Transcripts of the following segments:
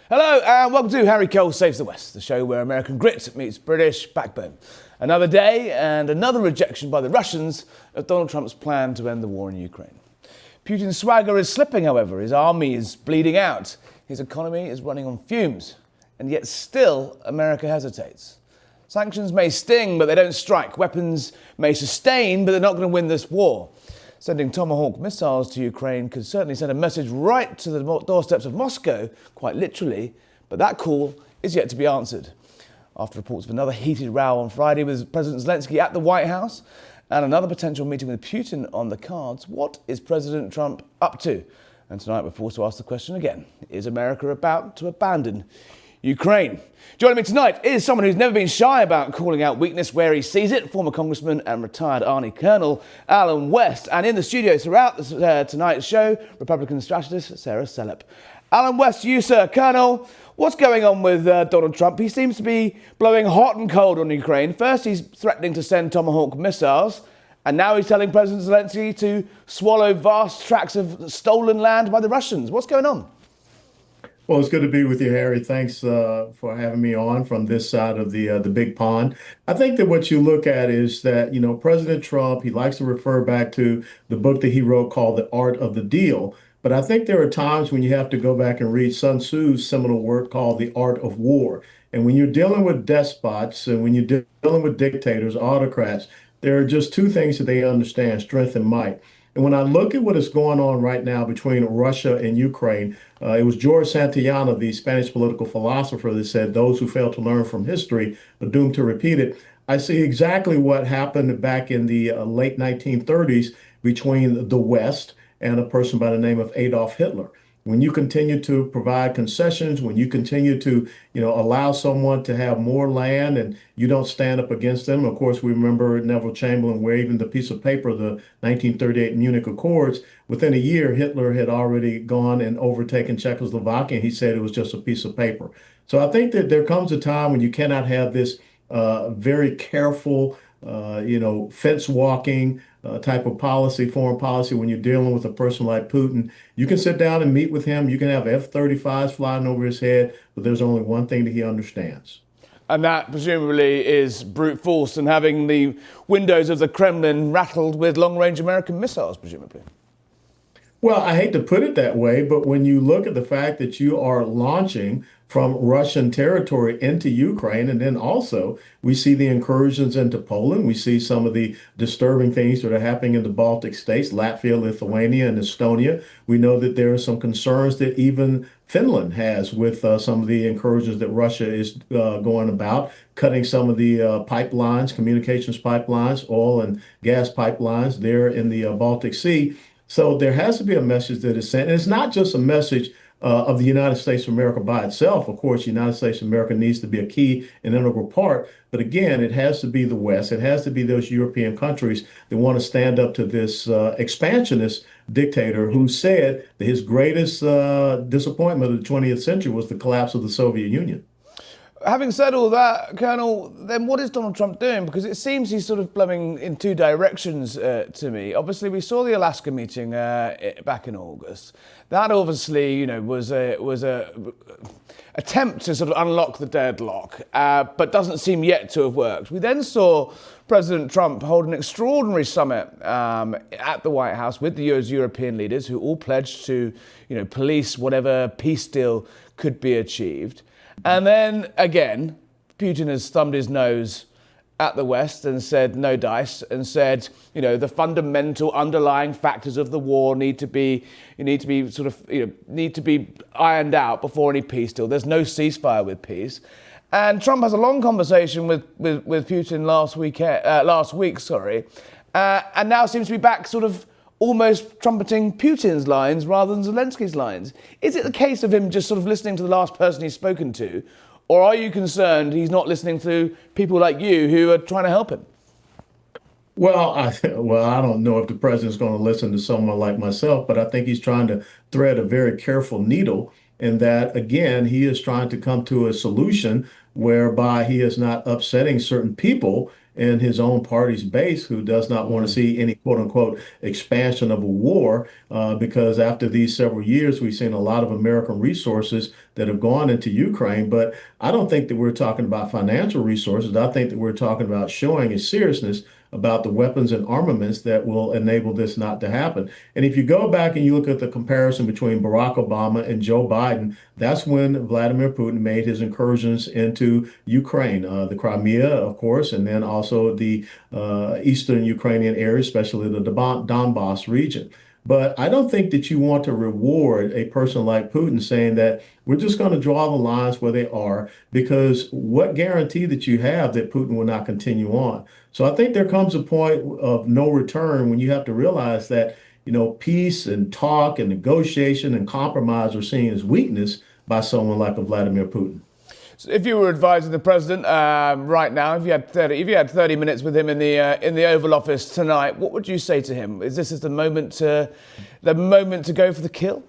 Hello and welcome to Harry Cole Saves the West, the show where American grit meets British backbone. Another day and another rejection by the Russians of Donald Trump's plan to end the war in Ukraine. Putin's swagger is slipping, however. His army is bleeding out. His economy is running on fumes. And yet still, America hesitates. Sanctions may sting, but they don't strike. Weapons may sustain, but they're not going to win this war. Sending Tomahawk missiles to Ukraine could certainly send a message right to the doorsteps of Moscow, quite literally, but that call is yet to be answered. After reports of another heated row on Friday with President Zelensky at the White House and another potential meeting with Putin on the cards, what is President Trump up to? And tonight we're forced to ask the question again, is America about to abandon Ukraine? Joining me tonight is someone who's never been shy about calling out weakness where he sees it, former congressman and retired Army Colonel Alan West. And in the studio throughout tonight's show, Republican strategist Sarah Selip. Alan West, you sir, Colonel, what's going on with Donald Trump? He seems to be blowing hot and cold on Ukraine. First he's threatening to send Tomahawk missiles, and now he's telling President Zelensky to swallow vast tracts of stolen land by the Russians. What's going on? Well, it's good to be with you, Harry. Thanks for having me on from this side of the big pond. I think that what you look at is that, President Trump, he likes to refer back to the book that he wrote called The Art of the Deal. But I think there are times when you have to go back and read Sun Tzu's seminal work called The Art of War. And when you're dealing with despots and when you're dealing with dictators, autocrats, there are just two things that they understand, strength and might. And when I look at what is going on right now between Russia and Ukraine, it was George Santayana, the Spanish political philosopher, that said, those who fail to learn from history are doomed to repeat it. I see exactly what happened back in the late 1930s between the West and a person by the name of Adolf Hitler. When you continue to provide concessions, when you continue to, allow someone to have more land and you don't stand up against them. Of course, we remember Neville Chamberlain waving the piece of paper, the 1938 Munich Accords. Within a year, Hitler had already gone and overtaken Czechoslovakia. And he said it was just a piece of paper. So I think that there comes a time when you cannot have this very careful, fence walking type of policy, foreign policy, when you're dealing with a person like Putin. You can sit down and meet with him. You can have F-35s flying over his head, but there's only one thing that he understands. And that presumably is brute force and having the windows of the Kremlin rattled with long-range American missiles, presumably. Well, I hate to put it that way, but when you look at the fact that you are launching from Russian territory into Ukraine, and then also we see the incursions into Poland, we see some of the disturbing things that are happening in the Baltic states, Latvia, Lithuania, and Estonia. We know that there are some concerns that even Finland has with some of the incursions that Russia is going about, cutting some of the pipelines, communications pipelines, oil and gas pipelines there in the Baltic Sea. So there has to be a message that is sent. And it's not just a message of the United States of America by itself. Of course, the United States of America needs to be a key and integral part. But again, it has to be the West. It has to be those European countries that want to stand up to this expansionist dictator who said that his greatest disappointment of the 20th century was the collapse of the Soviet Union. Having said all that, Colonel, then what is Donald Trump doing? Because it seems he's sort of blowing in two directions to me. Obviously, we saw the Alaska meeting back in August. That obviously, was a attempt to sort of unlock the deadlock, but doesn't seem yet to have worked. We then saw President Trump hold an extraordinary summit at the White House with the European leaders who all pledged to, police whatever peace deal could be achieved. And then, again, Putin has thumbed his nose at the West and said no dice, and said, the fundamental underlying factors of the war need to be ironed out before any peace deal. There's no ceasefire with peace. And Trump has a long conversation with Putin last week, and now seems to be back sort of almost trumpeting Putin's lines rather than Zelensky's lines. Is it the case of him just sort of listening to the last person he's spoken to? Or are you concerned he's not listening to people like you who are trying to help him? Well, I don't know if the president's going to listen to someone like myself, but I think he's trying to thread a very careful needle in that, again, he is trying to come to a solution whereby he is not upsetting certain people in his own party's base who does not want to see any quote unquote expansion of a war, because after these several years, we've seen a lot of American resources that have gone into Ukraine. But I don't think that we're talking about financial resources. I think that we're talking about showing a seriousness about the weapons and armaments that will enable this not to happen. And if you go back and you look at the comparison between Barack Obama and Joe Biden, that's when Vladimir Putin made his incursions into Ukraine, the Crimea, of course, and then also the eastern Ukrainian area, especially the Donbass region. But I don't think that you want to reward a person like Putin saying that we're just going to draw the lines where they are, because what guarantee that you have that Putin will not continue on? So I think there comes a point of no return when you have to realize that, peace and talk and negotiation and compromise are seen as weakness by someone like a Vladimir Putin. So if you were advising the president right now, if you had 30 minutes with him in the Oval Office tonight, what would you say to him? Is this the moment to go for the kill?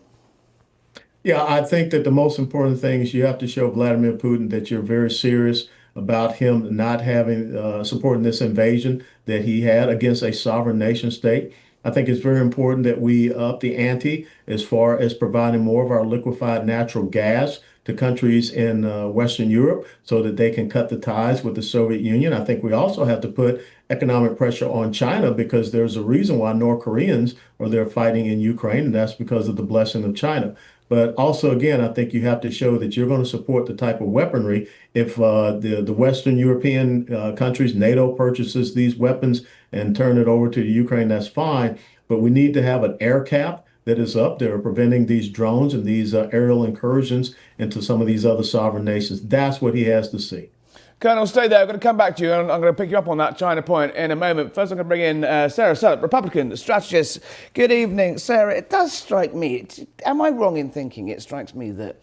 Yeah, I think that the most important thing is you have to show Vladimir Putin that you're very serious about him not having supporting this invasion that he had against a sovereign nation state. I think it's very important that we up the ante as far as providing more of our liquefied natural gas to countries in Western Europe so that they can cut the ties with the Soviet Union. I think we also have to put economic pressure on China, because there's a reason why North Koreans are there fighting in Ukraine, and that's because of the blessing of China. But also, again, I think you have to show that you're going to support the type of weaponry. If the Western European countries, NATO purchases these weapons and turn it over to Ukraine, that's fine. But we need to have an air cap that is up there preventing these drones and these aerial incursions into some of these other sovereign nations. That's what he has to see. Colonel, stay there. I'm going to come back to you, and I'm going to pick you up on that China point in a moment. First, I'm going to bring in Sarah Selip, Republican strategist. Good evening, Sarah. It does strike me, am I wrong in thinking it strikes me that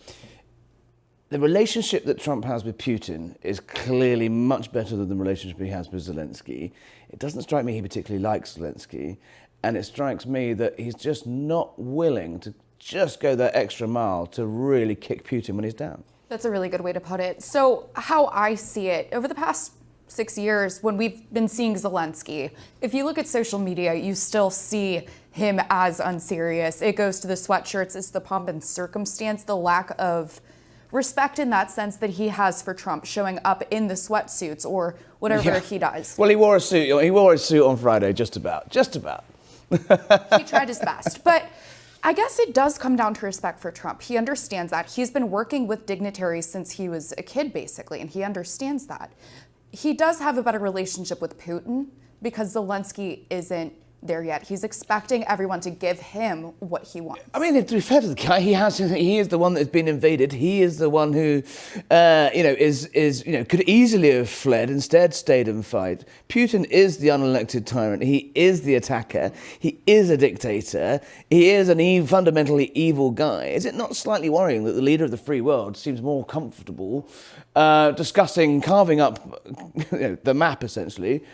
the relationship that Trump has with Putin is clearly much better than the relationship he has with Zelensky? It doesn't strike me he particularly likes Zelensky, and it strikes me that he's just not willing to just go that extra mile to really kick Putin when he's down. That's a really good way to put it. So how I see it, over the past 6 years, when we've been seeing Zelensky, if you look at social media, you still see him as unserious. It goes to the sweatshirts, it's the pomp and circumstance, the lack of respect in that sense that he has for Trump, showing up in the sweatsuits or whatever he does. Well, he wore a suit. He wore his suit on Friday, just about. He tried his best. But I guess it does come down to respect for Trump. He understands that. He's been working with dignitaries since he was a kid, basically, and he understands that. He does have a better relationship with Putin because Zelensky isn't there yet. He's expecting everyone to give him what he wants. I mean, to be fair to the guy, he is the one that's been invaded. He is the one who, could easily have fled, instead stayed and fight. Putin is the unelected tyrant. He is the attacker. He is a dictator. He is fundamentally evil guy. Is it not slightly worrying that the leader of the free world seems more comfortable discussing carving up the map, essentially,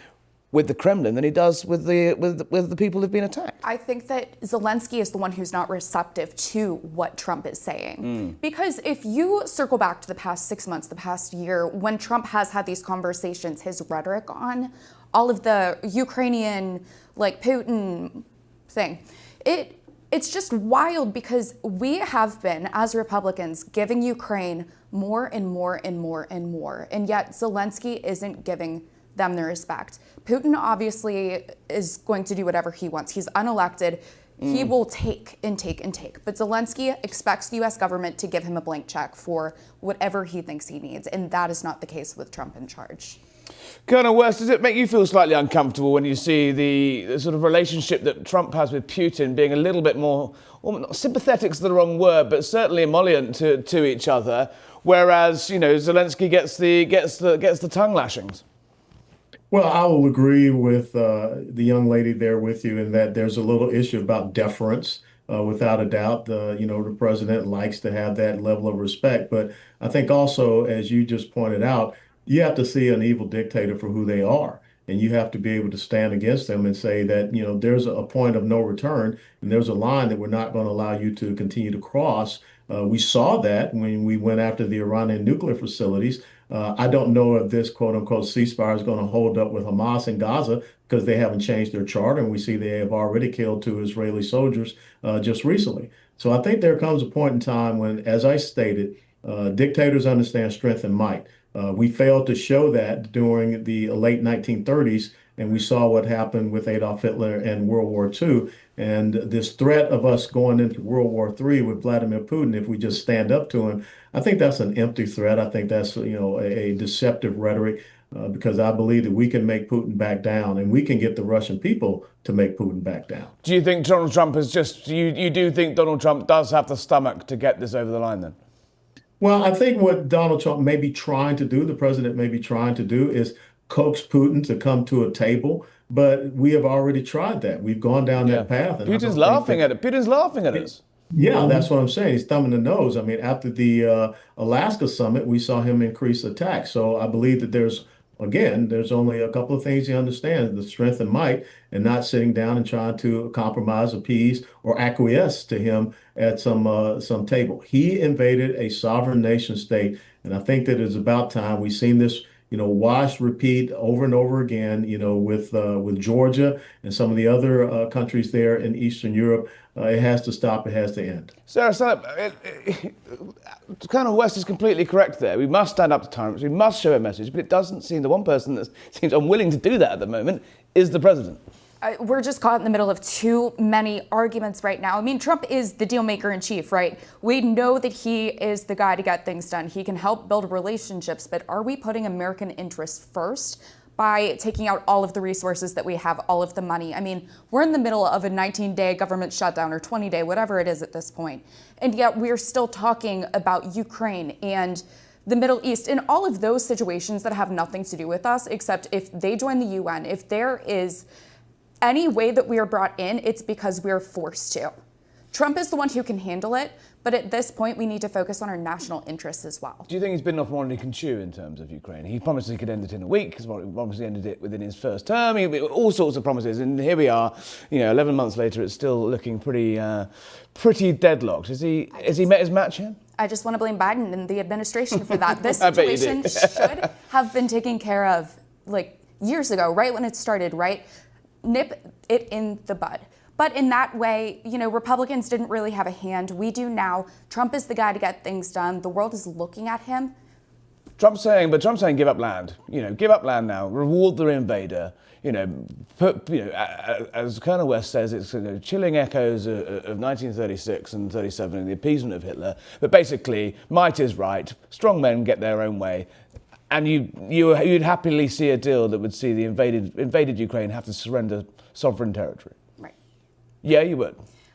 with the Kremlin than he does with the people who've been attacked? I think that Zelensky is the one who's not receptive to what Trump is saying. Because if you circle back to the past 6 months, the past year, when Trump has had these conversations, his rhetoric on all of the Ukrainian, Putin thing, it's just wild because we have been, as Republicans, giving Ukraine more and more and more and more. And yet Zelensky isn't giving them the respect. Putin obviously is going to do whatever he wants. He's unelected. He will take and take and take. But Zelensky expects the U.S. government to give him a blank check for whatever he thinks he needs. And that is not the case with Trump in charge. Colonel West, does it make you feel slightly uncomfortable when you see the sort of relationship that Trump has with Putin being a little bit more, well, sympathetic's the wrong word, but certainly emollient to each other, whereas, Zelensky gets the tongue lashings? Well, I will agree with the young lady there with you in that there's a little issue about deference. Without a doubt, the president likes to have that level of respect. But I think also, as you just pointed out, you have to see an evil dictator for who they are. And you have to be able to stand against them and say that, there's a point of no return and there's a line that we're not going to allow you to continue to cross. We saw that when we went after the Iranian nuclear facilities. I don't know if this quote unquote ceasefire is going to hold up with Hamas in Gaza because they haven't changed their charter. And we see they have already killed 2 Israeli soldiers just recently. So I think there comes a point in time when, as I stated, dictators understand strength and might. We failed to show that during the late 1930s, and we saw what happened with Adolf Hitler and World War II. And this threat of us going into World War III with Vladimir Putin, if we just stand up to him, I think that's an empty threat. I think that's, a deceptive rhetoric because I believe that we can make Putin back down and we can get the Russian people to make Putin back down. Do you think Donald Trump is just, you do think Donald Trump does have the stomach to get this over the line then? Well, I think what Donald Trump may be trying to do, the president may be trying to do, is coax Putin to come to a table. But we have already tried that. We've gone down that path. And Putin's laughing at it. Putin's laughing at us. Yeah, that's what I'm saying. He's thumbing the nose. I mean, after the Alaska summit, we saw him increase attacks. So I believe that there's only a couple of things he understands, the strength and might, and not sitting down and trying to compromise, appease, or acquiesce to him at some table. He invaded a sovereign nation state, and I think that it's about time. We've seen this, wash, repeat over and over again, with Georgia and some of the other countries there in Eastern Europe. It has to stop. It has to end. Sarah, Colonel West is completely correct there. We must stand up to tyrants. We must show a message. But it doesn't seem the one person that seems unwilling to do that at the moment is the president. We're just caught in the middle of too many arguments right now. I mean, Trump is the deal maker in chief, right? We know that he is the guy to get things done. He can help build relationships, but are we putting American interests first by taking out all of the resources that we have, all of the money? I mean, we're in the middle of a 19-day government shutdown or 20-day, whatever it is at this point. And yet we're still talking about Ukraine and the Middle East and all of those situations that have nothing to do with us, except if they join the UN, if there is any way that we are brought in, it's because we're forced to. Trump is the one who can handle it, but at this point, we need to focus on our national interests as well. Do you think he's bitten off more than he can chew in terms of Ukraine? He promised he could end it in a week. He promised he ended it within his first term. All sorts of promises, and here we are. 11 months later, it's still looking pretty deadlocked. Has he met his match here? I just want to blame Biden and the administration for that. This situation should have been taken care of years ago, right when it started, right? Nip it in the bud. But in that way, Republicans didn't really have a hand. We do now. Trump is the guy to get things done. The world is looking at him. Trump's saying give up land. Give up land now. Reward the invader. As Colonel West says, it's chilling echoes of 1936 and 37 and the appeasement of Hitler. But basically, might is right. Strong men get their own way. And you'd happily see a deal that would see the invaded Ukraine have to surrender sovereign territory. Right. Yeah, you would.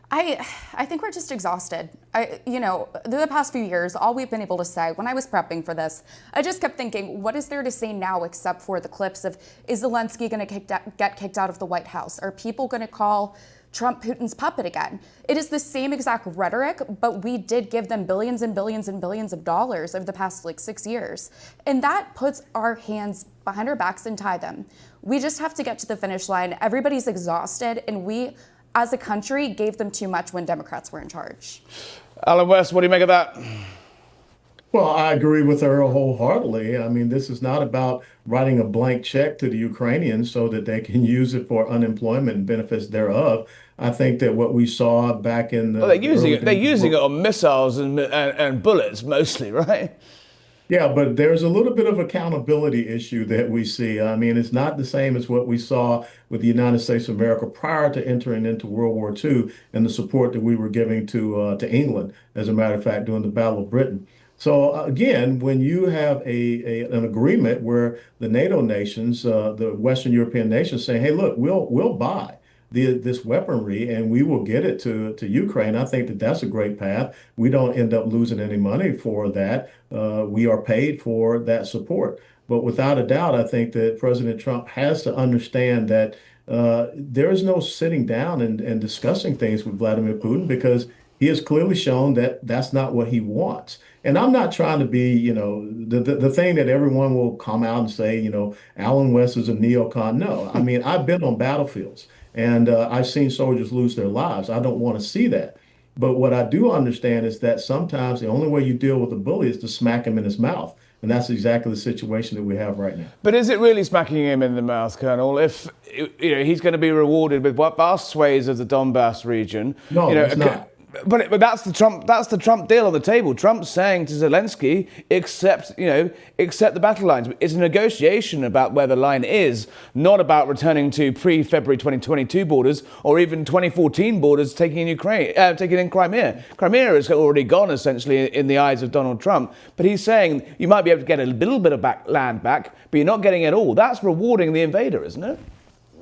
I think we're just exhausted. The past few years, all we've been able to say, when I was prepping for this, I just kept thinking, what is there to say now except for the clips of, is Zelensky going to get kicked out of the White House? Are people going to call Trump Putin's puppet again? It is the same exact rhetoric, but we did give them billions and billions and billions of dollars over the past 6 years. And that puts our hands behind our backs and tie them. We just have to get to the finish line. Everybody's exhausted, and we, as a country, gave them too much when Democrats were in charge. Alan West, what do you make of that? Well, I agree with her wholeheartedly. I mean, this is not about writing a blank check to the Ukrainians so that they can use it for unemployment and benefits thereof. I think that what we saw back in the they're using it on missiles and bullets mostly, right? Yeah, but there's a little bit of accountability issue that we see. I mean, it's not the same as what we saw with the United States of America prior to entering into World War II and the support that we were giving to England, as a matter of fact, during the Battle of Britain. So again, when you have an agreement where the NATO nations, the Western European nations, say, "Hey, look, we'll buy this weaponry and we will get it to Ukraine," I think that that's a great path. We don't end up losing any money for that. We are paid for that support. But without a doubt, I think that President Trump has to understand that there is no sitting down and discussing things with Vladimir Putin, because he has clearly shown that that's not what he wants. And I'm not trying to be, the thing that everyone will come out and say, Alan West is a neocon. No, I mean, I've been on battlefields and I've seen soldiers lose their lives. I don't want to see that. But what I do understand is that sometimes the only way you deal with a bully is to smack him in his mouth. And that's exactly the situation that we have right now. But is it really smacking him in the mouth, Colonel, if he's going to be rewarded with what vast swathes of the Donbass region? No, it's not. But that's the Trump deal on the table. Trump's saying to Zelensky, accept the battle lines. It's a negotiation about where the line is, not about returning to pre-February 2022 borders or even 2014 borders taking in Crimea. Crimea is already gone essentially in the eyes of Donald Trump. But he's saying you might be able to get a little bit of land back, but you're not getting it all. That's rewarding the invader, isn't it?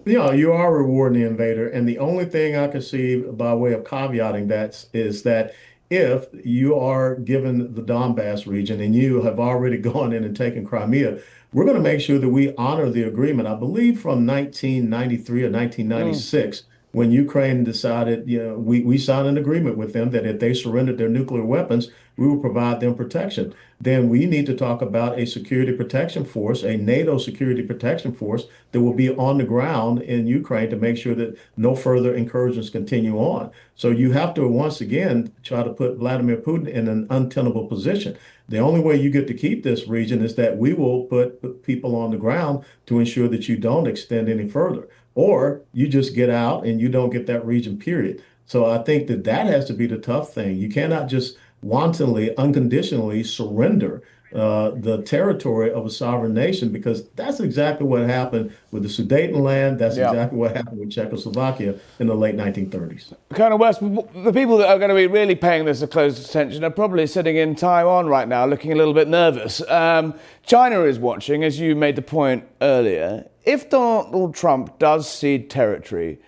Yeah, you are rewarding the invader. And the only thing I can see by way of caveating that is that if you are given the Donbass region and you have already gone in and taken Crimea, we're going to make sure that we honor the agreement, I believe from 1993 or 1996, when Ukraine decided, we signed an agreement with them that if they surrendered their nuclear weapons, we will provide them protection. Then we need to talk about a security protection force, a NATO security protection force that will be on the ground in Ukraine to make sure that no further incursions continue on. So you have to, once again, try to put Vladimir Putin in an untenable position. The only way you get to keep this region is that we will put people on the ground to ensure that you don't extend any further, or you just get out and you don't get that region, period. So I think that has to be the tough thing. You cannot just wantonly, unconditionally surrender the territory of a sovereign nation, because that's exactly what happened with the Sudetenland. That's exactly what happened with Czechoslovakia in the late 1930s. Colonel West, the people that are going to be really paying this a close attention are probably sitting in Taiwan right now, looking a little bit nervous. China is watching, as you made the point earlier. If Donald Trump does cede territory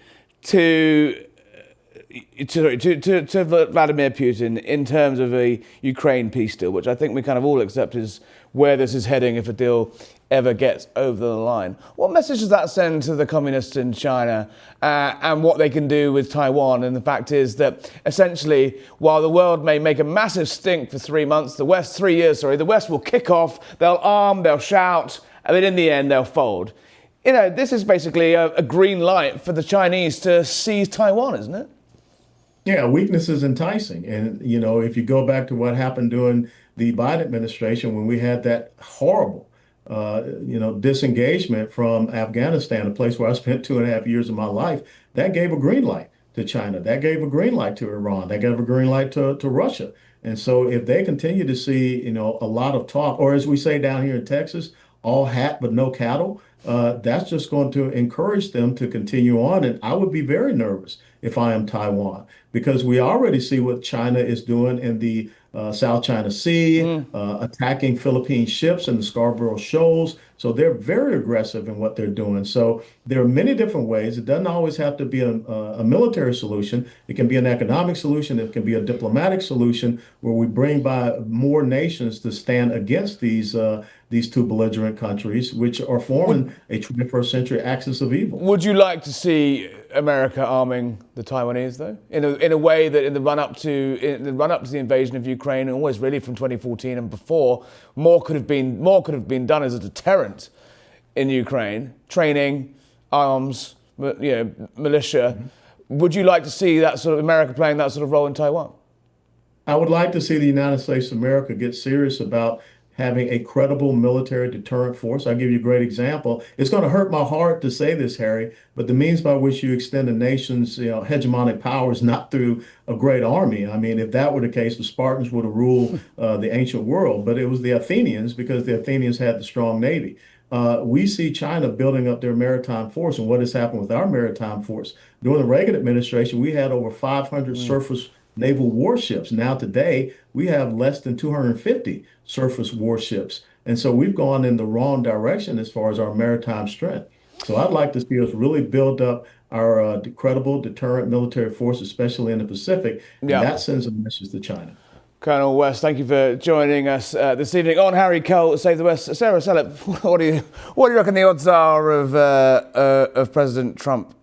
to Vladimir Putin in terms of a Ukraine peace deal, which I think we kind of all accept is where this is heading if a deal ever gets over the line. What message does that send to the communists in China and what they can do with Taiwan? And the fact is that essentially, while the world may make a massive stink for 3 months, the West will kick off, they'll arm, they'll shout, and then in the end, they'll fold. This is basically a green light for the Chinese to seize Taiwan, isn't it? Yeah, weakness is enticing. And, if you go back to what happened during the Biden administration, when we had that horrible, disengagement from Afghanistan, a place where I spent 2.5 years of my life, that gave a green light to China. That gave a green light to Iran. That gave a green light to Russia. And so if they continue to see, a lot of talk, or as we say down here in Texas, all hat but no cattle, that's just going to encourage them to continue on. And I would be very nervous if I am Taiwan, because we already see what China is doing in the South China Sea, attacking Philippine ships in the Scarborough Shoals. So they're very aggressive in what they're doing. So there are many different ways. It doesn't always have to be a military solution. It can be an economic solution. It can be a diplomatic solution where we bring by more nations to stand against these two belligerent countries, which are forming a 21st century axis of evil. Would you like to see America arming the Taiwanese, though, in a way that in the run up to the invasion of Ukraine, and always really from 2014 and before, more could have been done as a deterrent in Ukraine, training, arms, militia. Would you like to see that sort of America playing that sort of role in Taiwan? I would like to see the United States of America get serious about having a credible military deterrent force. I'll give you a great example. It's going to hurt my heart to say this, Harry, but the means by which you extend a nation's hegemonic power is not through a great army. I mean, if that were the case, the Spartans would have ruled the ancient world, but it was the Athenians, because the Athenians had the strong navy. We see China building up their maritime force, and what has happened with our maritime force. During the Reagan administration, we had over 500 surface naval warships. Now today, we have less than 250 surface warships. And so we've gone in the wrong direction as far as our maritime strength. So I'd like to see us really build up our credible deterrent military force, especially in the Pacific. And that sends a message to China. Colonel West, thank you for joining us this evening on Harry Cole, Save the West. Sarah Selip, what do you reckon the odds are of President Trump,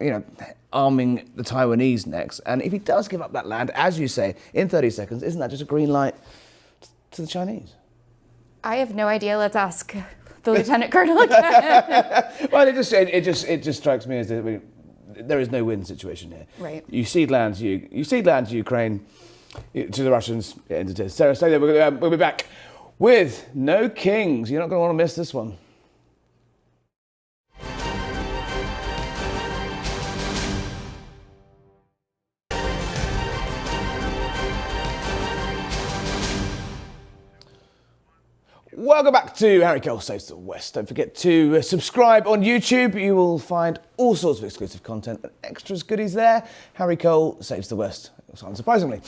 arming the Taiwanese next? And if he does give up that land, as you say, in 30 seconds, isn't that just a green light to the Chinese? I have no idea. Let's ask the Lieutenant Colonel again. Well, it just strikes me as that there is no win situation here. Right. You cede land to Ukraine, to the Russians. Sarah, stay there. We'll be back with No Kings. You're not going to want to miss this one. Welcome back to Harry Cole Saves the West. Don't forget to subscribe on YouTube. You will find all sorts of exclusive content and extras goodies there. Harry Cole Saves the West, unsurprisingly.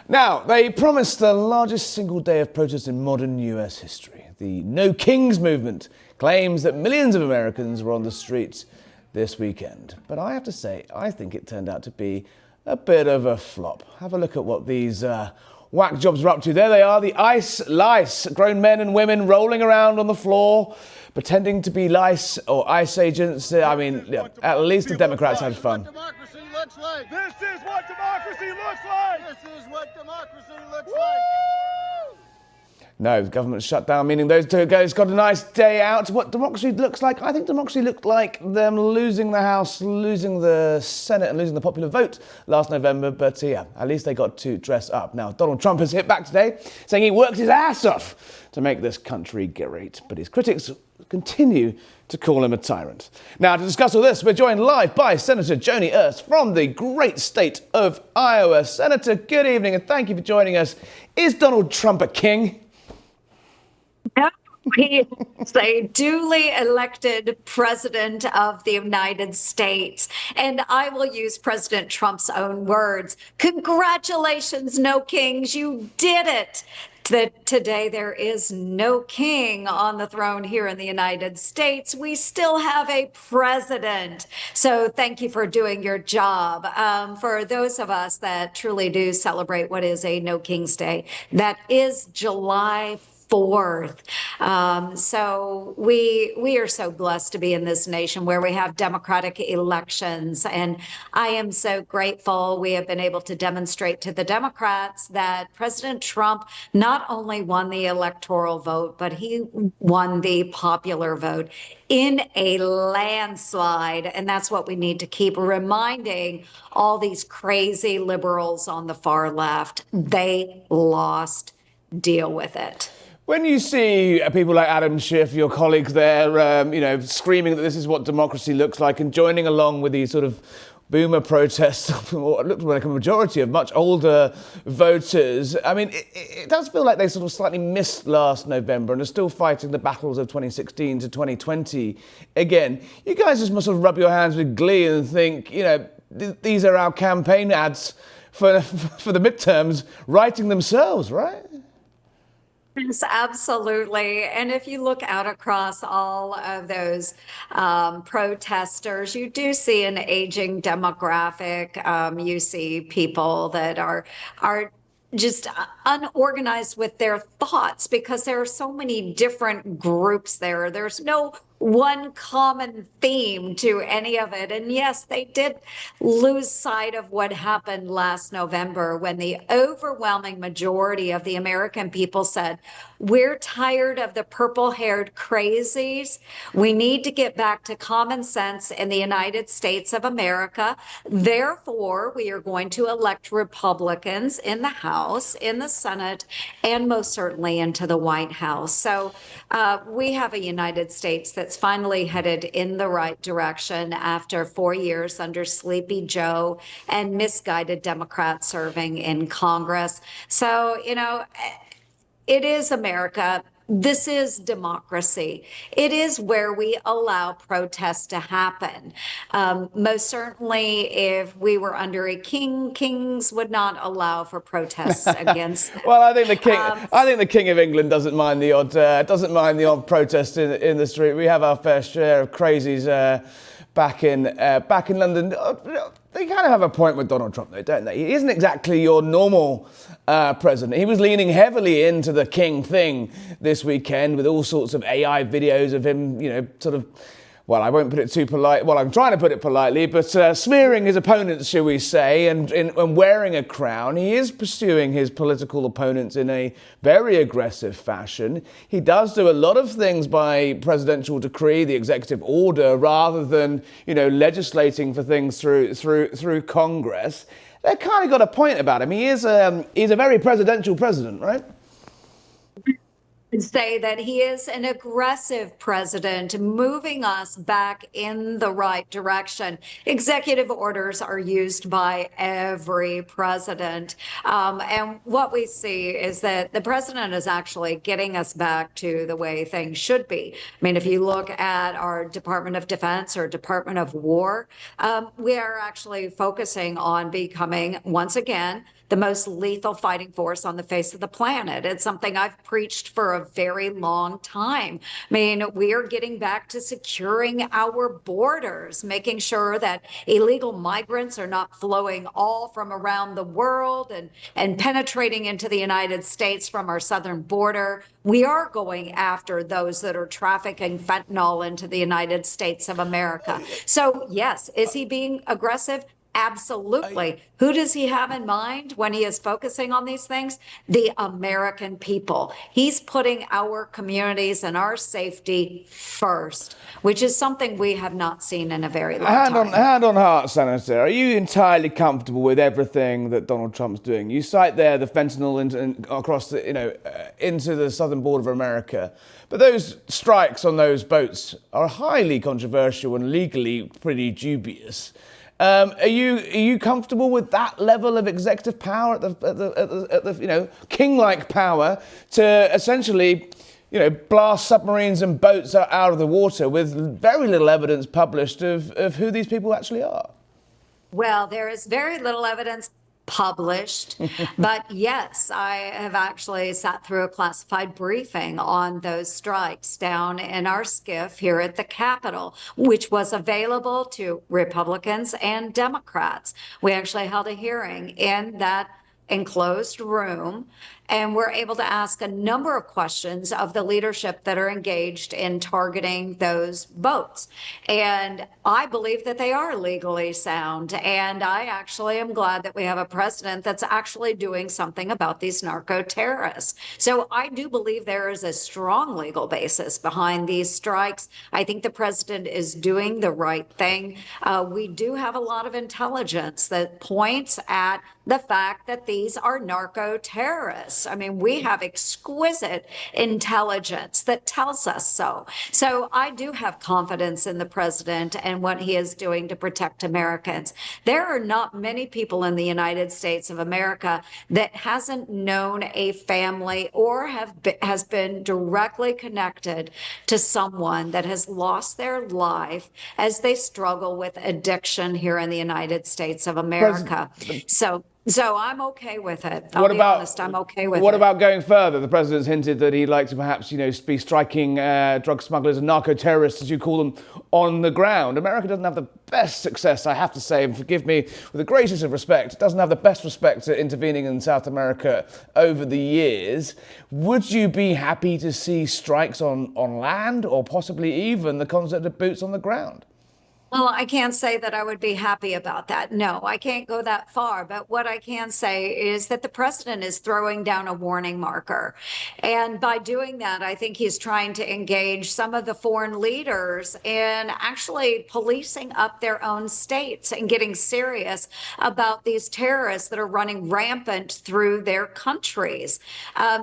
Now, they promised the largest single day of protest in modern US history. The No Kings movement claims that millions of Americans were on the streets this weekend. But I have to say, I think it turned out to be a bit of a flop. Have a look at what these whack jobs are up to. There they are, the ice lice. Grown men and women rolling around on the floor, pretending to be lice or ICE agents. I mean, at least the Democrats had fun. This is what democracy looks like. This is what democracy looks like. This is what democracy looks like. No, the government shut down, meaning those two guys got a nice day out. What democracy looks like? I think democracy looked like them losing the House, losing the Senate and losing the popular vote last November. But yeah, at least they got to dress up. Now, Donald Trump has hit back today, saying he worked his ass off to make this country great. But his critics continue to call him a tyrant. Now, to discuss all this, we're joined live by Senator Joni Ernst from the great state of Iowa. Senator, good evening and thank you for joining us. Is Donald Trump a king? No, he is a duly elected president of the United States. And I will use President Trump's own words. Congratulations, No Kings, you did it. Today there is no king on the throne here in the United States. We still have a president. So thank you for doing your job. For those of us that truly do celebrate what is a No King's Day, that is July 4th. So we are so blessed to be in this nation where we have democratic elections. And I am so grateful we have been able to demonstrate to the Democrats that President Trump not only won the electoral vote, but he won the popular vote in a landslide. And that's what we need to keep reminding all these crazy liberals on the far left. They lost. Deal with it. When you see people like Adam Schiff, your colleagues there, screaming that this is what democracy looks like and joining along with these sort of boomer protests from what looked like a majority of much older voters, I mean, it does feel like they sort of slightly missed last November and are still fighting the battles of 2016 to 2020 again. You guys just must sort of rub your hands with glee and think, these are our campaign ads for the midterms writing themselves, right? Yes, absolutely. And if you look out across all of those protesters, you do see an aging demographic. You see people that are just unorganized with their thoughts because there are so many different groups there. There's no one common theme to any of it. And yes, they did lose sight of what happened last November when the overwhelming majority of the American people said, we're tired of the purple-haired crazies. We need to get back to common sense in the United States of America. Therefore, we are going to elect Republicans in the House, in the Senate, and most certainly into the White House. So we have a United States that's finally headed in the right direction after 4 years under Sleepy Joe and misguided Democrats serving in Congress. So, it is America. This is democracy. It is where we allow protests to happen. Most certainly, if we were under a king, kings would not allow for protests against them. Well, I think the King of England doesn't mind the odd protest in the street. We have our fair share of crazies back in London. They kind of have a point with Donald Trump, though, don't they? He isn't exactly your normal president. He was leaning heavily into the king thing this weekend with all sorts of AI videos of him, well, I won't put it too polite. Well, I'm trying to put it politely, but smearing his opponents, shall we say, and wearing a crown. He is pursuing his political opponents in a very aggressive fashion. He does do a lot of things by presidential decree, the executive order, rather than, legislating for things through Congress. They've kind of got a point about him. He's a very presidential president, right? say that he is an aggressive president, moving us back in the right direction. Executive orders are used by every president. And what we see is that the president is actually getting us back to the way things should be. I mean, if you look at our Department of Defense or Department of War, we are actually focusing on becoming, once again, the most lethal fighting force on the face of the planet. It's something I've preached for a very long time. I mean, we are getting back to securing our borders, making sure that illegal migrants are not flowing all from around the world and penetrating into the United States from our southern border. We are going after those that are trafficking fentanyl into the United States of America. So, yes, is he being aggressive? Absolutely. Who does he have in mind when he is focusing on these things? The American people. He's putting our communities and our safety first, which is something we have not seen in a very long time. Hand on heart, Senator. Are you entirely comfortable with everything that Donald Trump's doing? You cite there the fentanyl across the, into the southern border of America, but those strikes on those boats are highly controversial and legally pretty dubious. Are you comfortable with that level of executive power at the king-like power to essentially, blast submarines and boats out of the water with very little evidence published of who these people actually are? Well, there is very little evidence published, but yes, I have actually sat through a classified briefing on those strikes down in our skiff here at the Capitol, which was available to Republicans and Democrats. We actually held a hearing in that enclosed room, and we're able to ask a number of questions of the leadership that are engaged in targeting those boats. And I believe that they are legally sound. And I actually am glad that we have a president that's actually doing something about these narco terrorists. So I do believe there is a strong legal basis behind these strikes. I think the president is doing the right thing. We do have a lot of intelligence that points at the fact that these are narco terrorists. I mean, we have exquisite intelligence that tells us so. So I do have confidence in the president and what he is doing to protect Americans. There are not many people in the United States of America that hasn't known a family or has been directly connected to someone that has lost their life as they struggle with addiction here in the United States of America. So I'm okay with it. I'll be honest, I'm okay with it. What about going further? The president's hinted that he'd like to perhaps, be striking drug smugglers and narco-terrorists, as you call them, on the ground. America doesn't have the best success, I have to say, and forgive me, with the greatest of respect, it doesn't have the best respect at intervening in South America over the years. Would you be happy to see strikes on land, or possibly even the concept of boots on the ground? Well, I can't say that I would be happy about that. No, I can't go that far. But what I can say is that the president is throwing down a warning marker. And by doing that, I think he's trying to engage some of the foreign leaders in actually policing up their own states and getting serious about these terrorists that are running rampant through their countries.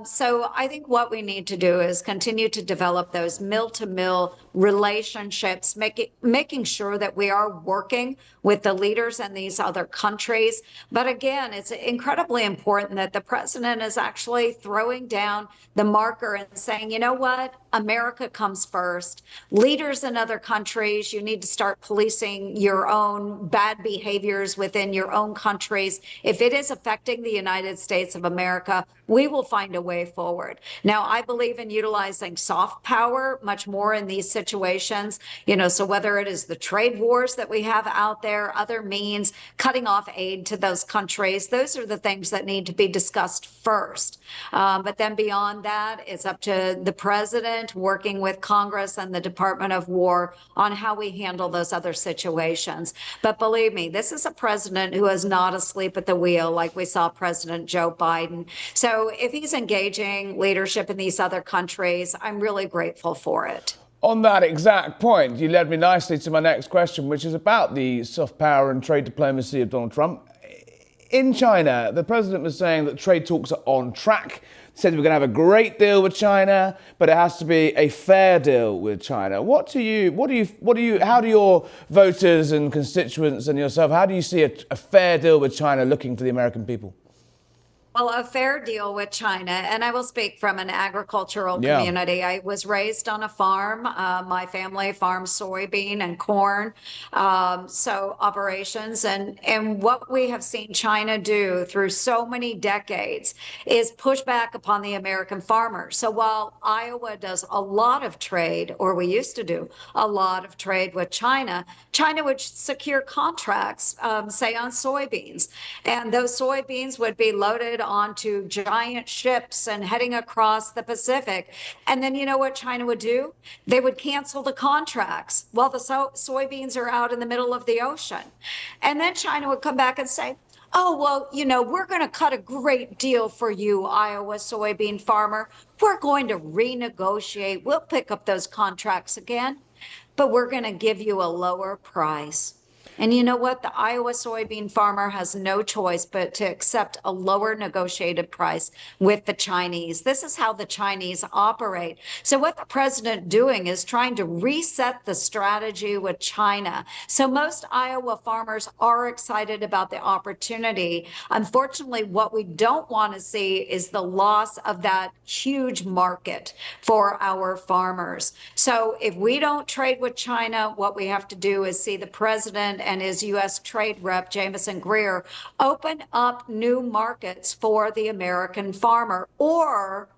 So I think what we need to do is continue to develop those mill-to-mill relationships, making sure that we are working with the leaders in these other countries. But again, it's incredibly important that the president is actually throwing down the marker and saying, you know what? America comes first. Leaders in other countries, you need to start policing your own bad behaviors within your own countries. If it is affecting the United States of America, we will find a way forward. Now, I believe in utilizing soft power much more in these situations, so whether it is the trade wars that we have out there, other means, cutting off aid to those countries, those are the things that need to be discussed first. But then beyond that, it's up to the president working with Congress and the Department of War on how we handle those other situations. But believe me, this is a president who is not asleep at the wheel like we saw President Joe Biden. So if he's engaging leadership in these other countries, I'm really grateful for it. On that exact point, you led me nicely to my next question, which is about the soft power and trade diplomacy of Donald Trump. in China, the president was saying that trade talks are on track. He said we're going to have a great deal with China, but it has to be a fair deal with China. How do your voters and constituents and yourself, how do you see a fair deal with China looking for the American people? Well, a fair deal with China, and I will speak from an agricultural community. I was raised on a farm. My family farms soybean and corn, so operations. And what we have seen China do through so many decades is push back upon the American farmer. So while Iowa does a lot of trade, or we used to do a lot of trade with China, China would secure contracts, say on soybeans, and those soybeans would be loaded onto giant ships and heading across the Pacific. And then you know what China would do? They would cancel the contracts while the soybeans are out in the middle of the ocean. And then China would come back and say, oh, well, we're going to cut a great deal for you, Iowa soybean farmer. We're going to renegotiate. We'll pick up those contracts again, but we're going to give you a lower price. And you know what? The Iowa soybean farmer has no choice but to accept a lower negotiated price with the Chinese. This is how the Chinese operate. So what the president doing is trying to reset the strategy with China. So most Iowa farmers are excited about the opportunity. Unfortunately, what we don't want to see is the loss of that huge market for our farmers. So if we don't trade with China, what we have to do is see the president and his U.S. trade rep, Jamieson Greer, open up new markets for the American farmer, or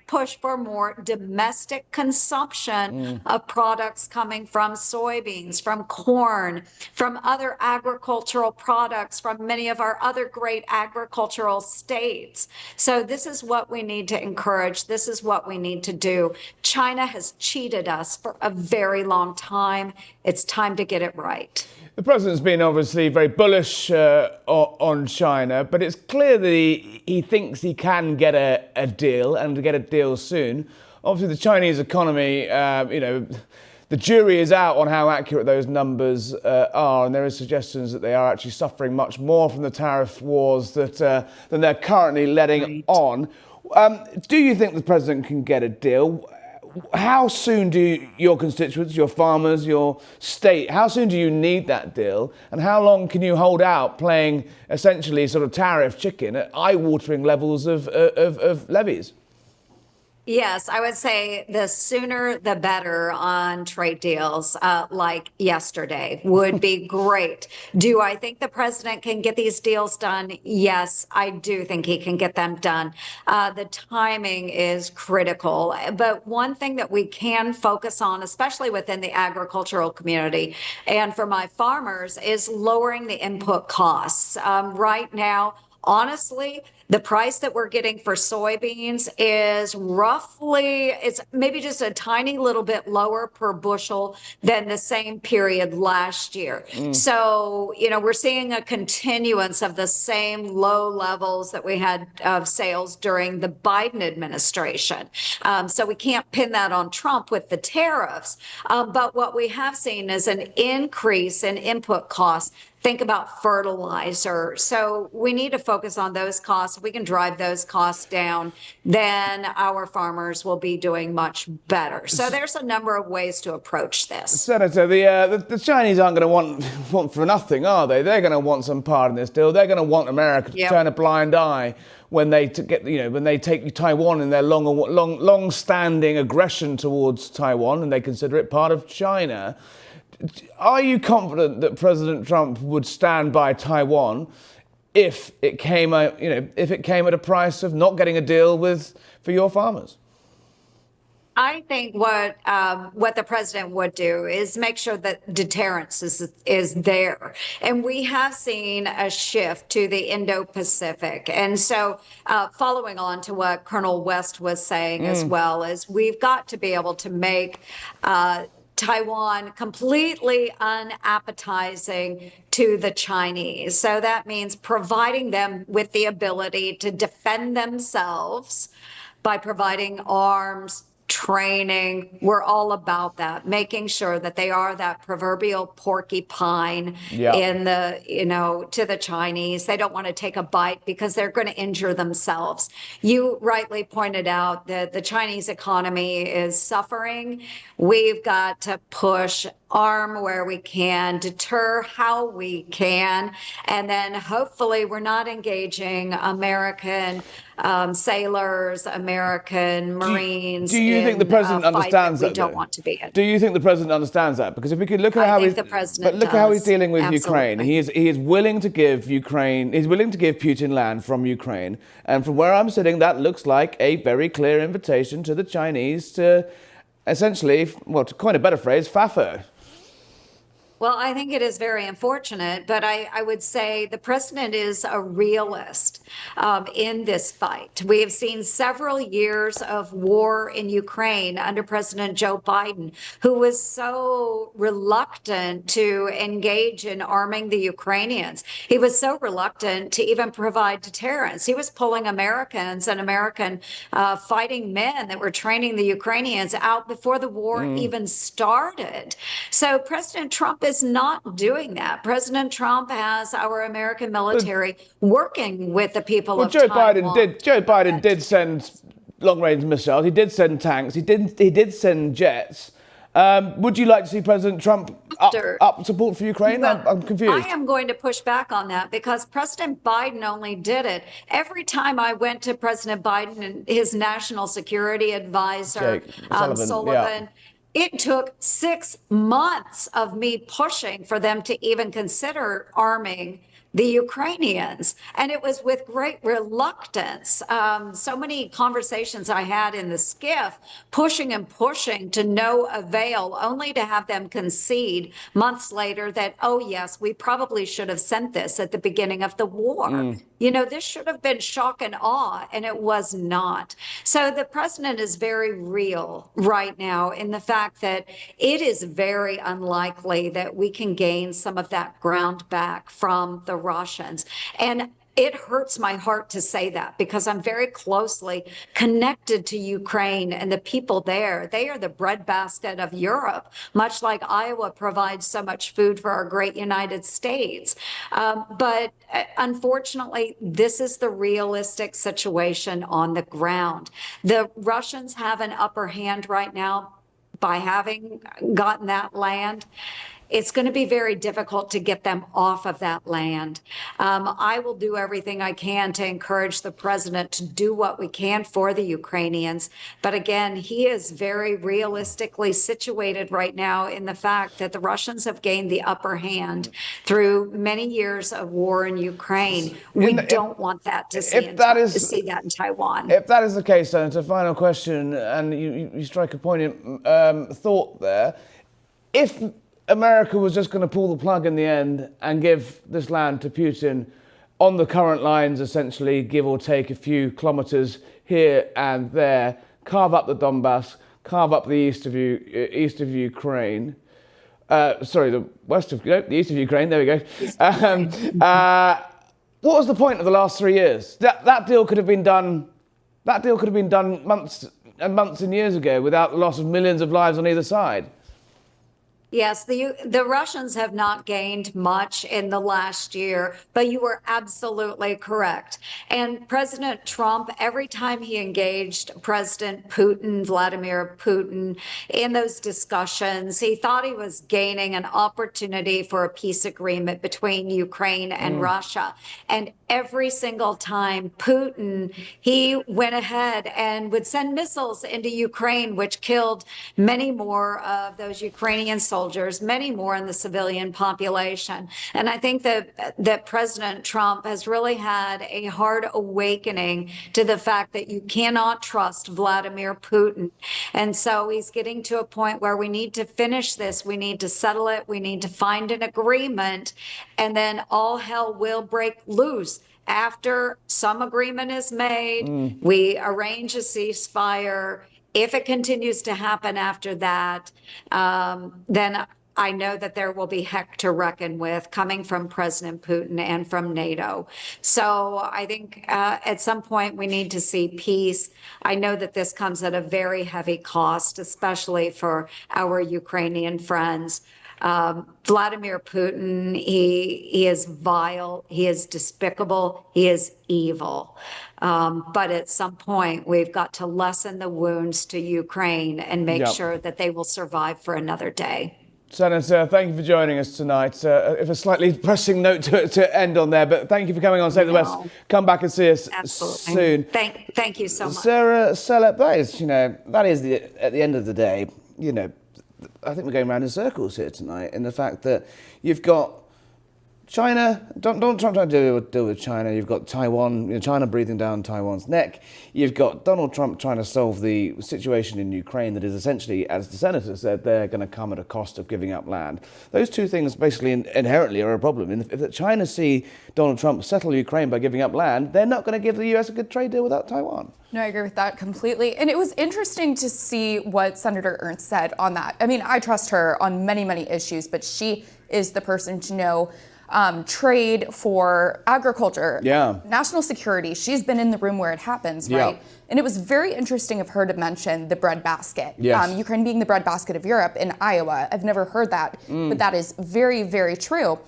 push for more domestic consumption of products coming from soybeans, from corn, from other agricultural products, from many of our other great agricultural states. So this is what we need to encourage. This is what we need to do. China has cheated us for a very long time. It's time to get it right. The president's been obviously very bullish on China, but it's clear that he thinks he can get a deal, and to get a deal soon. Obviously, the Chinese economy, the jury is out on how accurate those numbers are, and there are suggestions that they are actually suffering much more from the tariff wars than they're currently letting on. Do you think the president can get a deal? How soon do your constituents, your farmers, your state, how soon do you need that deal? And how long can you hold out playing essentially sort of tariff chicken at eye-watering levels of levies? Yes, I would say the sooner the better on trade deals, like yesterday, would be great. Do I think the president can get these deals done? Yes, I do think he can get them done. The timing is critical. But one thing that we can focus on, especially within the agricultural community and for my farmers, is lowering the input costs. Right now, honestly, the price that we're getting for soybeans is it's maybe just a tiny little bit lower per bushel than the same period last year. So, we're seeing a continuance of the same low levels that we had of sales during the Biden administration. So we can't pin that on Trump with the tariffs. But what we have seen is an increase in input costs. Think about fertilizer. So we need to focus on those costs. If we can drive those costs down, then our farmers will be doing much better. So there's a number of ways to approach this. Senator, the Chinese aren't going to want for nothing, are they? They're going to want some part in this deal. They're going to want America to turn a blind eye when they take Taiwan in their long-standing aggression towards Taiwan, and they consider it part of China. Are you confident that President Trump would stand by Taiwan if it came at a price of not getting a deal for your farmers? I think what the president would do is make sure that deterrence is there. And we have seen a shift to the Indo-Pacific. And so following on to what Colonel West was saying as well, is we've got to be able to make Taiwan completely unappetizing to the Chinese. So that means providing them with the ability to defend themselves by providing arms, training. We're all about that, making sure that they are that proverbial porcupine Yeah. in the, to the Chinese. They don't want to take a bite because they're going to injure themselves. You rightly pointed out that the Chinese economy is suffering. We've got to push, arm where we can, deter how we can, and then hopefully we're not engaging American sailors, American Marines. Do you think the president understands that? We don't want to be in. Do you think the president understands that? Because if we could look at how he's dealing with Ukraine, he is willing to give Ukraine. He's willing to give Putin land from Ukraine, and from where I'm sitting, that looks like a very clear invitation to the Chinese to essentially, well, to coin a better phrase, FAFO. Well, I think it is very unfortunate, but I would say the president is a realist in this fight. We have seen several years of war in Ukraine under President Joe Biden, who was so reluctant to engage in arming the Ukrainians. He was so reluctant to even provide deterrence. He was pulling Americans and American fighting men that were training the Ukrainians out before the war even started. So President Trump is not doing that. President Trump has our American military working with the people of Taiwan. Joe Biden did send long-range missiles. He did send tanks. He did send jets. Would you like to see President Trump up support for Ukraine? I'm confused. I am going to push back on that because President Biden only did it. Every time I went to President Biden and his national security advisor, Sullivan, it took 6 months of me pushing for them to even consider arming the Ukrainians. And it was with great reluctance. So many conversations I had in the skiff, pushing and pushing to no avail, only to have them concede months later that, oh, yes, we probably should have sent this at the beginning of the war. This should have been shock and awe, and it was not. So the president is very real right now in the fact that it is very unlikely that we can gain some of that ground back from the Russians. And it hurts my heart to say that because I'm very closely connected to Ukraine and the people there. They are the breadbasket of Europe, much like Iowa provides so much food for our great United States. But unfortunately, this is the realistic situation on the ground. The Russians have an upper hand right now by having gotten that land. It's going to be very difficult to get them off of that land. I will do everything I can to encourage the president to do what we can for the Ukrainians. But again, he is very realistically situated right now in the fact that the Russians have gained the upper hand through many years of war in Ukraine. We don't want that to see that in Taiwan. If that is the case, Senator, final question, and you strike a poignant thought there. If America was just going to pull the plug in the end and give this land to Putin on the current lines, essentially, give or take a few kilometers here and there, carve up the Donbass, carve up the east of Ukraine. The east of Ukraine, there we go. What was the point of the last 3 years? That deal could have been done. That deal could have been done months and months and years ago without the loss of millions of lives on either side. Yes, the Russians have not gained much in the last year, but you were absolutely correct. And President Trump, every time he engaged President Putin, Vladimir Putin, in those discussions, he thought he was gaining an opportunity for a peace agreement between Ukraine and Russia. And every single time Putin, he went ahead and would send missiles into Ukraine, which killed many more of those Ukrainian soldiers, many more in the civilian population. And I think that President Trump has really had a hard awakening to the fact that you cannot trust Vladimir Putin. And so he's getting to a point where we need to finish this. We need to settle it. We need to find an agreement. And then all hell will break loose. After some agreement is made, we arrange a ceasefire. If it continues to happen after that, then I know that there will be heck to reckon with coming from President Putin and from NATO. So I think at some point we need to see peace. I know that this comes at a very heavy cost, especially for our Ukrainian friends. Vladimir Putin, he is vile, he is despicable, he is evil. But at some point, we've got to lessen the wounds to Ukraine and make sure that they will survive for another day. Senator, thank you for joining us tonight. If a slightly pressing note to end on there, but thank you for coming on Save the West. Come back and see us soon. Thank you so much. Sarah Selip, that is at the end of the day, I think we're going around in circles here tonight in the fact that you've got China, Donald Trump trying to deal with China. You've got Taiwan, China breathing down Taiwan's neck. You've got Donald Trump trying to solve the situation in Ukraine that is essentially, as the senator said, they're going to come at a cost of giving up land. Those two things basically inherently are a problem. If China see Donald Trump settle Ukraine by giving up land, they're not going to give the US a good trade deal without Taiwan. No, I agree with that completely. And it was interesting to see what Senator Ernst said on that. I mean, I trust her on many, many issues, but she is the person to know trade for agriculture, national security. She's been in the room where it happens, right? And it was very interesting of her to mention the breadbasket. Ukraine being the breadbasket of Europe in Iowa. I've never heard that, but that is very, very true.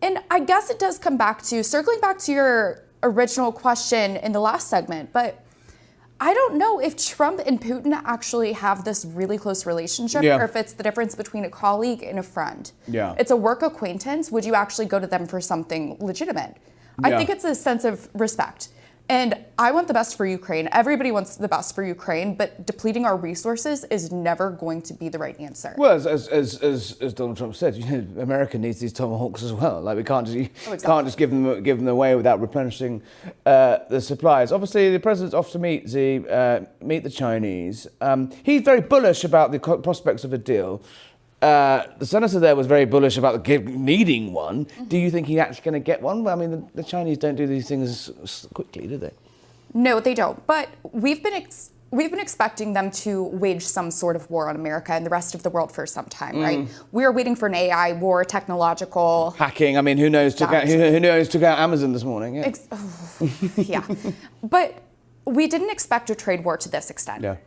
And I guess it does come back to, circling back to your original question in the last segment, but I don't know if Trump and Putin actually have this really close relationship or if it's the difference between a colleague and a friend. It's a work acquaintance. Would you actually go to them for something legitimate? I think it's a sense of respect. And I want the best for Ukraine. Everybody wants the best for Ukraine, but depleting our resources is never going to be the right answer. Well, as Donald Trump said, America needs these tomahawks as well. Like we can't just give them away without replenishing the supplies. Obviously, the president's off to meet the Chinese. He's very bullish about the prospects of a deal. The senator there was very bullish about needing one. Do you think he's actually going to get one? I mean, the Chinese don't do these things quickly, do they? No, they don't. But we've been expecting them to wage some sort of war on America and the rest of the world for some time, right? We're waiting for an AI war, technological hacking. I mean, who knows? Took out Amazon this morning? But we didn't expect a trade war to this extent.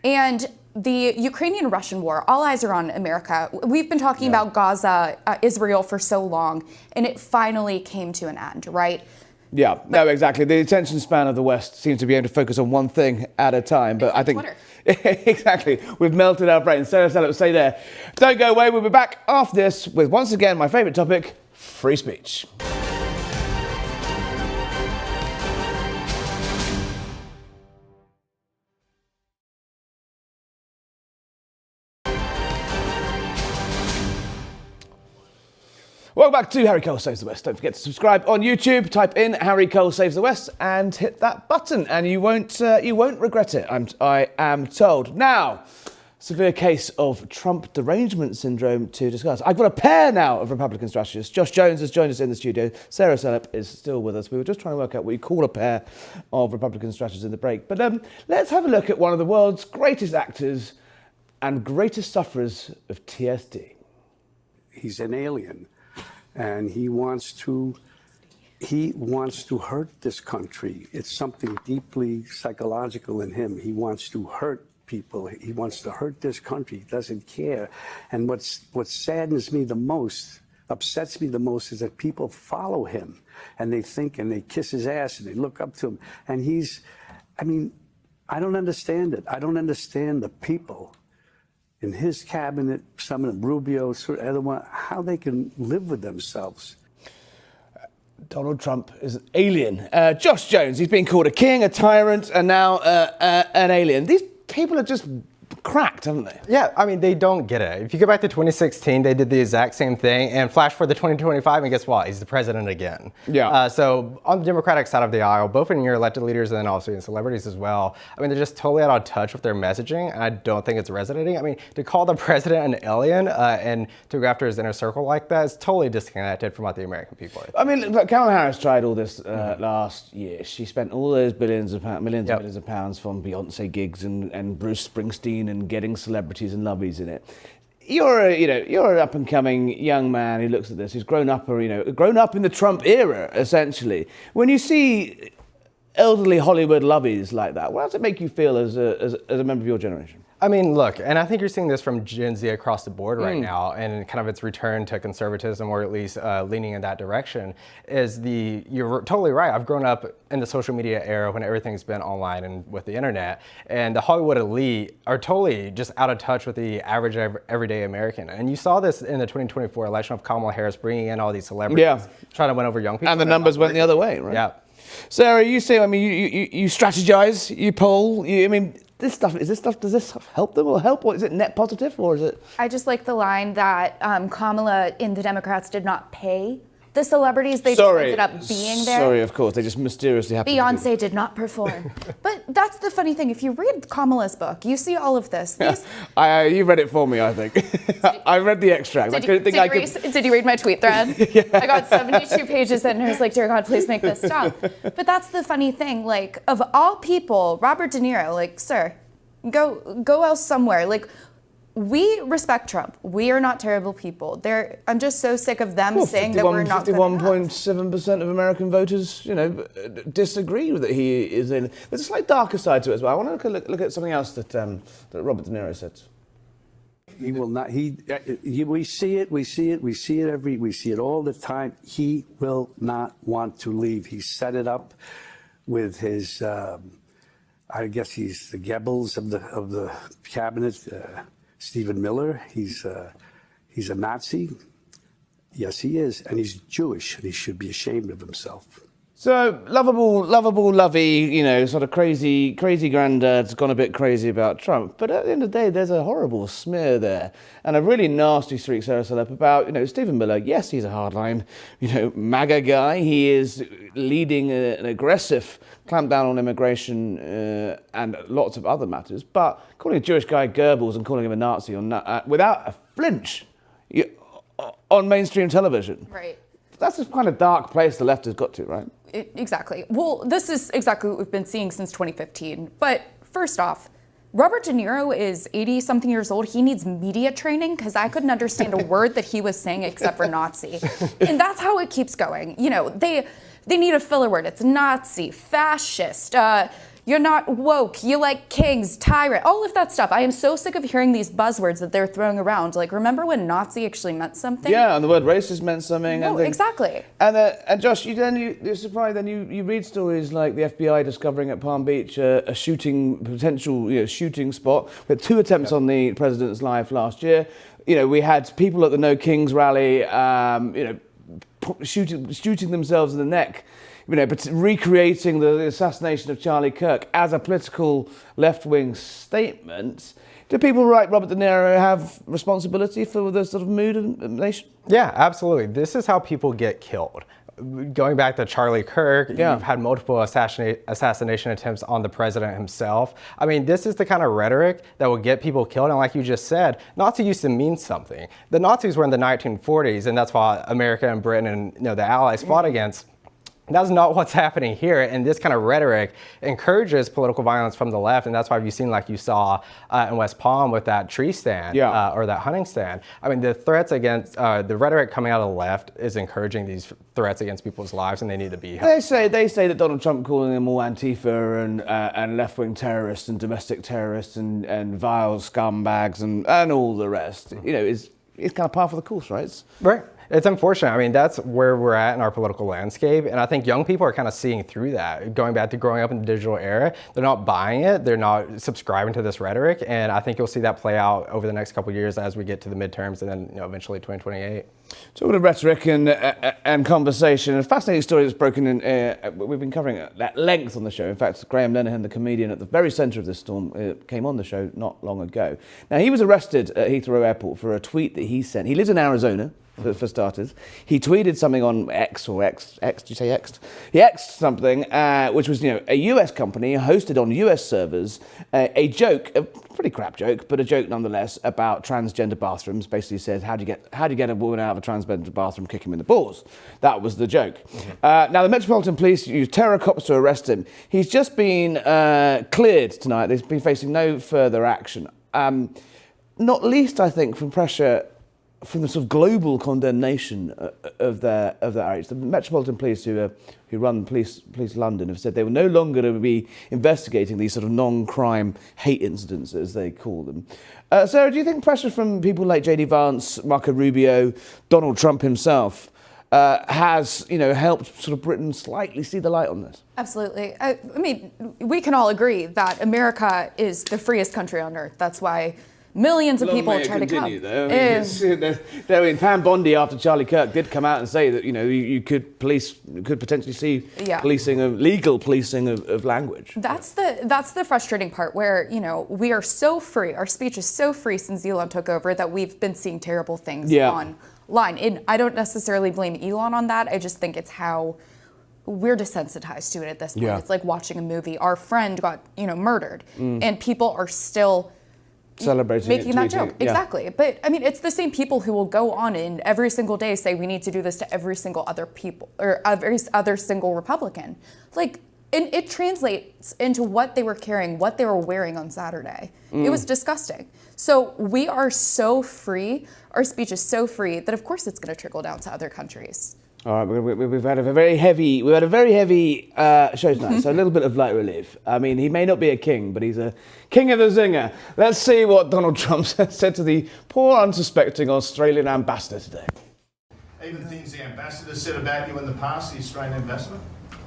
And the Ukrainian-Russian war, all eyes are on America. We've been talking about Gaza, Israel for so long, and it finally came to an end, right? No, exactly. The attention span of the West seems to be able to focus on one thing at a time. But I think Twitter. Exactly, we've melted our brains. Sarah Selip, stay there. Don't go away. We'll be back after this with once again my favourite topic: free speech. Welcome back to Harry Cole Saves the West. Don't forget to subscribe on YouTube. Type in Harry Cole Saves the West and hit that button, and you won't regret it. I am told. Now, severe case of Trump derangement syndrome to discuss. I've got a pair now of Republican strategists. Josh Jones has joined us in the studio. Sarah Selip is still with us. We were just trying to work out what you call a pair of Republican strategists in the break. But let's have a look at one of the world's greatest actors and greatest sufferers of TSD. He's an alien. And he wants to hurt this country. It's something deeply psychological in him. He wants to hurt people. He wants to hurt this country. He doesn't care. And what saddens me the most, upsets me the most, is that people follow him and they think and they kiss his ass and they look up to him. And I don't understand it. I don't understand the people in his cabinet, some of them, Rubio, other one, how they can live with themselves. Donald Trump is an alien. Josh Jones, he's been called a king, a tyrant, and now an alien. These people are just cracked, haven't they? Yeah, I mean, they don't get it. If you go back to 2016, they did the exact same thing, and flash forward to 2025, and guess what? He's the president again. So on the Democratic side of the aisle, both in your elected leaders and then also in celebrities as well, I mean, they're just totally out of touch with their messaging, and I don't think it's resonating. I mean, to call the president an alien and to go after his inner circle like that is totally disconnected from what the American people are. I mean, Kamala Harris tried all this last year. She spent all those millions of pounds from Beyonce gigs and Bruce Springsteen and getting celebrities and lovies in it. you're an up and coming young man who looks at this, who's grown up in the Trump era, essentially. When you see elderly Hollywood lovies like that, what does it make you feel as a member of your generation? I mean, look, and I think you're seeing this from Gen Z across the board right now, and kind of its return to conservatism, or at least leaning in that direction, you're totally right. I've grown up in the social media era when everything's been online and with the internet, and the Hollywood elite are totally just out of touch with the average everyday American. And you saw this in the 2024 election of Kamala Harris bringing in all these celebrities, trying to win over young people. And the numbers went the other way, right? Yeah. Sarah, you say, you strategize, you poll, does this stuff help them or help? Or is it net positive, or is it? I just like the line that Kamala in the Democrats did not pay the celebrities. They just ended up being there. Sorry, of course. They just mysteriously happened. Beyonce did not perform. But that's the funny thing. If you read Kamala's book, you see all of this. You read it for me, I think. I read the extract. Did you read my tweet thread? Yeah. I got 72 pages in and I was like, dear God, please make this stop. But that's the funny thing. Like, of all people, Robert De Niro, like, sir, go else somewhere. Like, we respect Trump. We are not terrible people. I'm just so sick of them saying that we're not good enough. 51.7% of American voters, disagree with that he is in. There's a slight darker side to it as well. I want to look at something else that Robert De Niro said. He will not. We see it. We see it all the time. He will not want to leave. He set it up with his. I guess he's the Goebbels of the cabinet. Stephen Miller, he's a Nazi. Yes, he is, and he's Jewish, and he should be ashamed of himself. So lovable, lovey, sort of crazy granddad's gone a bit crazy about Trump. But at the end of the day, there's a horrible smear there, and a really nasty streak, Sarah Selip, about Stephen Miller. Yes, he's a hardline, MAGA guy. He is leading an aggressive clampdown on immigration and lots of other matters. But calling a Jewish guy Goebbels and calling him a Nazi without a flinch on mainstream television. Right. That's the kind of dark place the left has got to, right? Exactly. Well, this is exactly what we've been seeing since 2015. But first off, Robert De Niro is 80-something years old. He needs media training because I couldn't understand a word that he was saying except for Nazi. And that's how it keeps going. They need a filler word. It's Nazi, fascist, you're not woke, you like kings, tyrant, all of that stuff. I am so sick of hearing these buzzwords that they're throwing around. Like, remember when Nazi actually meant something? Yeah, and the word racist meant something. No, exactly. And Josh, you're surprised. Then you read stories like the FBI discovering at Palm Beach a potential shooting spot. We had 2 attempts on the president's life last year. We had people at the No Kings rally, shooting themselves in the neck. But recreating the assassination of Charlie Kirk as a political left-wing statement. Do people like Robert De Niro have responsibility for the sort of mood of the nation? Yeah, absolutely. This is how people get killed. Going back to Charlie Kirk, you've had multiple assassination attempts on the president himself. I mean, this is the kind of rhetoric that will get people killed. And like you just said, Nazi used to mean something. The Nazis were in the 1940s, and that's why America and Britain and the Allies fought against. That's not what's happening here, and this kind of rhetoric encourages political violence from the left, and that's why you've seen, like you saw in West Palm with that tree stand or that hunting stand. I mean, the threats against the rhetoric coming out of the left is encouraging these threats against people's lives, and they need to be held. They say that Donald Trump calling them all Antifa and left-wing terrorists and domestic terrorists and vile scumbags and all the rest, is kind of par for the course, right? Right. It's unfortunate. I mean, that's where we're at in our political landscape. And I think young people are kind of seeing through that. Going back to growing up in the digital era, they're not buying it. They're not subscribing to this rhetoric. And I think you'll see that play out over the next couple of years as we get to the midterms and then eventually 2028. Talking of rhetoric and conversation, a fascinating story that's broken in. We've been covering it at length on the show. In fact, Graham Linehan, the comedian at the very centre of this storm, came on the show not long ago. Now, he was arrested at Heathrow Airport for a tweet that he sent. He lives in Arizona. For starters, he tweeted something on X. Do you say X? He X'd something, which was a US company hosted on US servers, a joke, a pretty crap joke, but a joke nonetheless, about transgender bathrooms. Basically says, how do you get a woman out of a transgender bathroom? Kick him in the balls. That was the joke. Now the Metropolitan Police used terror cops to arrest him. He's just been cleared tonight. He's been facing no further action. not least, I think, from pressure from the sort of global condemnation of their outrage. The Metropolitan Police, who run Police London, have said they were no longer to be investigating these sort of non-crime hate incidents, as they call them. Sarah, do you think pressure from people like J.D. Vance, Marco Rubio, Donald Trump himself has, helped sort of Britain slightly see the light on this? Absolutely. I mean, we can all agree that America is the freest country on earth. That's why millions of people try to come. Though. I mean, Pam Bondi, after Charlie Kirk, did come out and say that you could potentially see legal policing of language. That's the frustrating part, where we are so free. Our speech is so free since Elon took over that we've been seeing terrible things online. And I don't necessarily blame Elon on that. I just think it's how we're desensitized to it at this point. It's like watching a movie. Our friend got murdered, and people are still celebrating making that joke. Exactly. But I mean, it's the same people who will go on and every single day say we need to do this to every single other people or every other single Republican. And it translates into what they were carrying, what they were wearing on Saturday. It was disgusting. So we are so free. Our speech is so free that of course it's going to trickle down to other countries. All right, we've had a very heavy show tonight, so a little bit of light relief. I mean, he may not be a king, but he's a king of the zinger. Let's see what Donald Trump said to the poor, unsuspecting Australian ambassador today. Even things the ambassador said about you in the past, the Australian ambassador?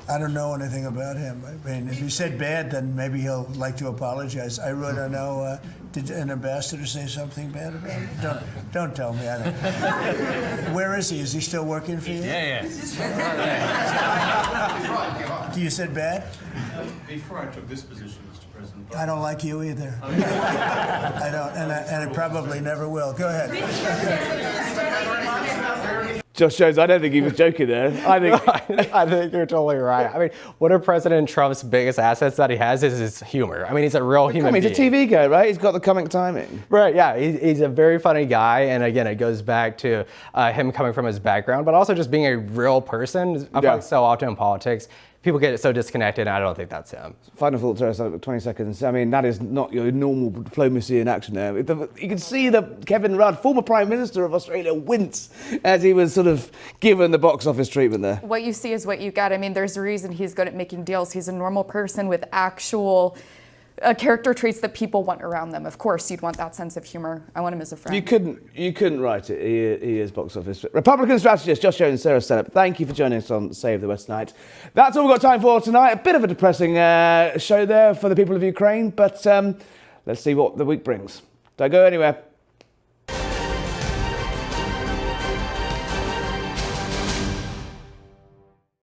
I don't know anything about him. I mean, if he said bad, then maybe he'll like to apologize. I really don't know. Did an ambassador say something bad about him? Don't tell me. I don't. Where is he? Is he still working for you? Yeah. You said bad? Before I took this position, Mr. President. I don't like you either. I don't, and I probably never will. Go ahead. Josh Jones, I don't think he was joking there. I think you're totally right. I mean, one of President Trump's biggest assets that he has is his humor. I mean, he's a real human being. He's a TV guy, right? He's got the comic timing. Right, yeah. He's a very funny guy. And again, it goes back to him coming from his background, but also just being a real person. I feel like so often in politics, people get so disconnected, and I don't think that's him. Final thought, Sarah, 20 seconds. I mean, that is not your normal diplomacy in action there. You can see that Kevin Rudd, former Prime Minister of Australia, wince as he was sort of given the box office treatment there. What you see is what you get. I mean, there's a reason he's good at making deals. He's a normal person with actual character traits that people want around them. Of course, you'd want that sense of humor. I want him as a friend. You couldn't write it. He is box office. Republican strategist Josh Jones and Sarah Selip, thank you for joining us on Save the West tonight. That's all we've got time for tonight. A bit of a depressing show there for the people of Ukraine, but let's see what the week brings. Don't go anywhere.